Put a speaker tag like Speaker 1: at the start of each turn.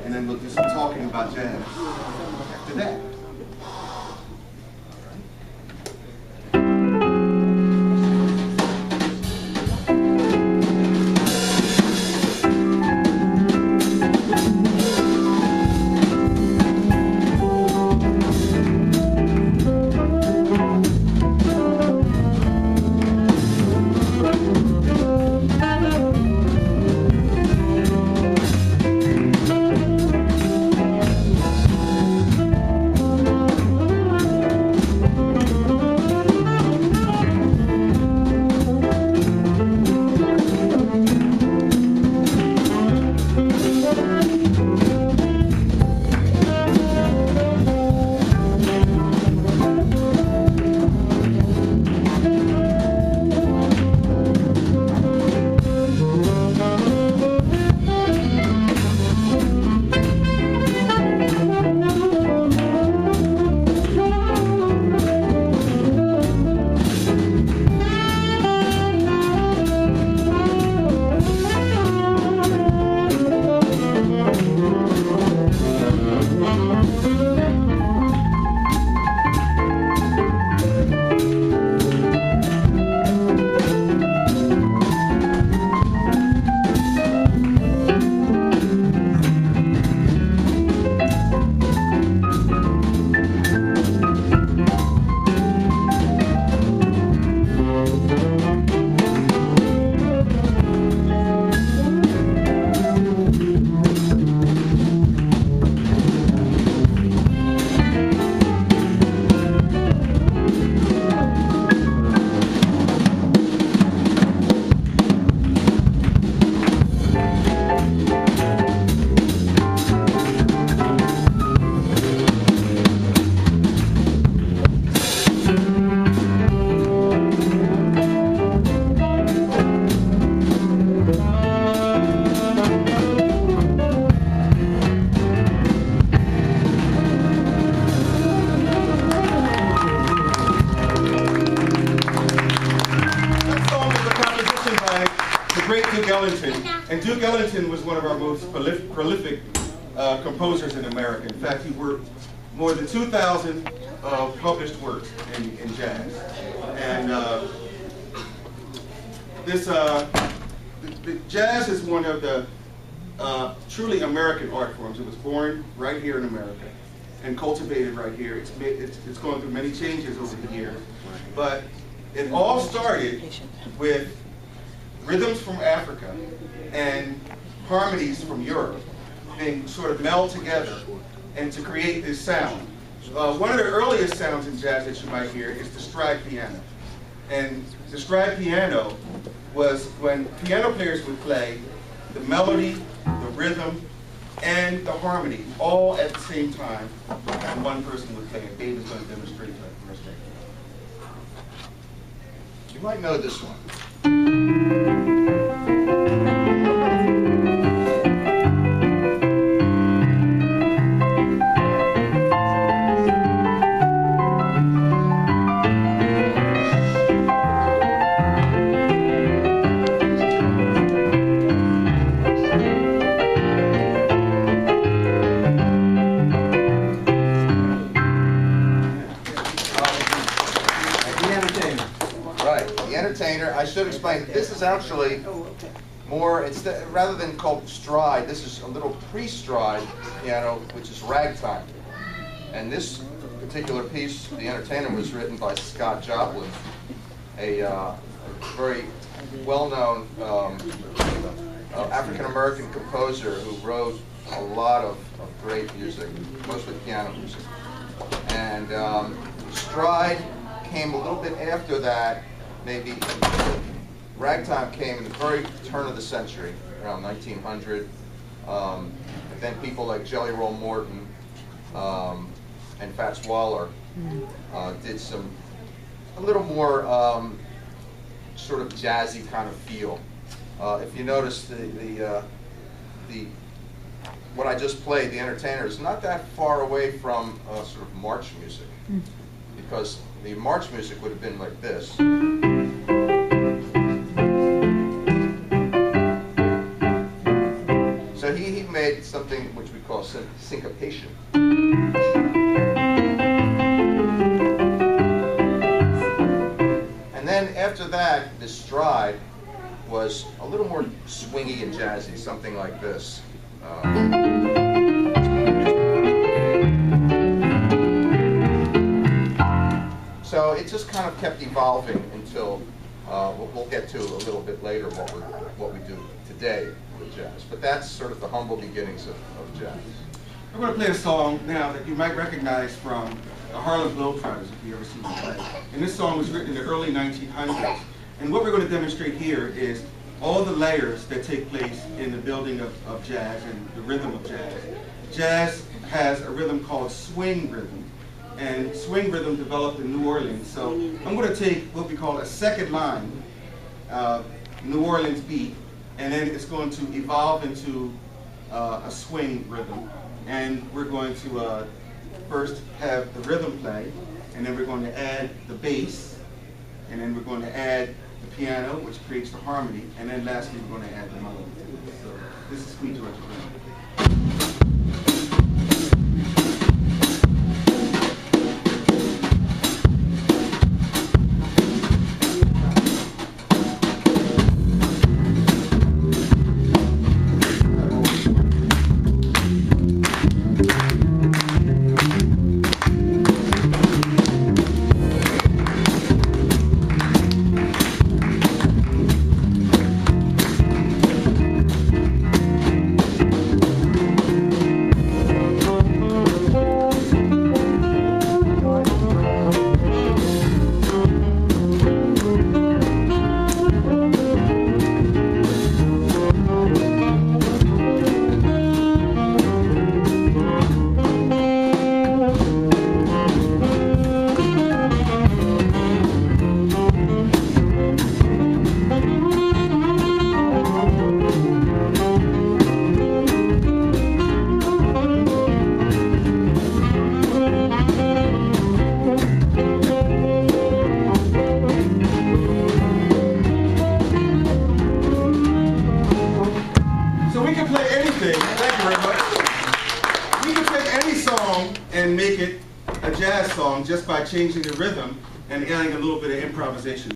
Speaker 1: and then we'll do some talking about jazz after that. And Duke Ellington was one of our most prolific composers in America. In fact, he worked more than 2,000 published works in jazz. And the jazz is one of the truly American art forms. It was born right here in America and cultivated right here. It's gone through many changes over the years. But it all started with rhythms from Africa and harmonies from Europe being sort of meld together and to create this sound. One of the earliest sounds in jazz that you might hear is the stride piano. And the stride piano was when piano players would play the melody, the rhythm, and the harmony all at the same time, and one person would play it. David's going to demonstrate that for us.
Speaker 2: You might know this one. I should explain, this is actually more, rather than called stride, this is a little pre-stride piano, which is ragtime. And this particular piece, The Entertainer, was written by Scott Joplin, a very well-known African-American composer who wrote a lot of great music, mostly piano music. And stride came a little bit after that. Maybe ragtime came in the very turn of the century, around 1900. And then people like Jelly Roll Morton and Fats Waller did a little more sort of jazzy kind of feel. If you notice what I just played, The Entertainer, is not that far away from sort of march music, because the march music would have been like this. So he made something which which we call syncopation. And then after that, the stride was a little more swingy and jazzy, something like this. So it just kind of kept evolving until we'll get to a little bit later what we do today with jazz. But that's sort of the humble beginnings of jazz.
Speaker 1: I'm going to play a song now that you might recognize from the Harlem Globetrotters, if you ever seen them play. And this song was written in the early 1900s. And what we're going to demonstrate here is all the layers that take place in the building of jazz and the rhythm of jazz. Jazz has a rhythm called swing rhythm. And swing rhythm developed in New Orleans. So I'm going to take what we call a second line, New Orleans beat, and then it's going to evolve into a swing rhythm. And we're going to first have the rhythm play, and then we're going to add the bass, and then we're going to add the piano, which creates the harmony, and then lastly we're going to add the melody. So this is Sweet Georgia Rhythm. And make it a jazz song just by changing the rhythm and adding a little bit of improvisation.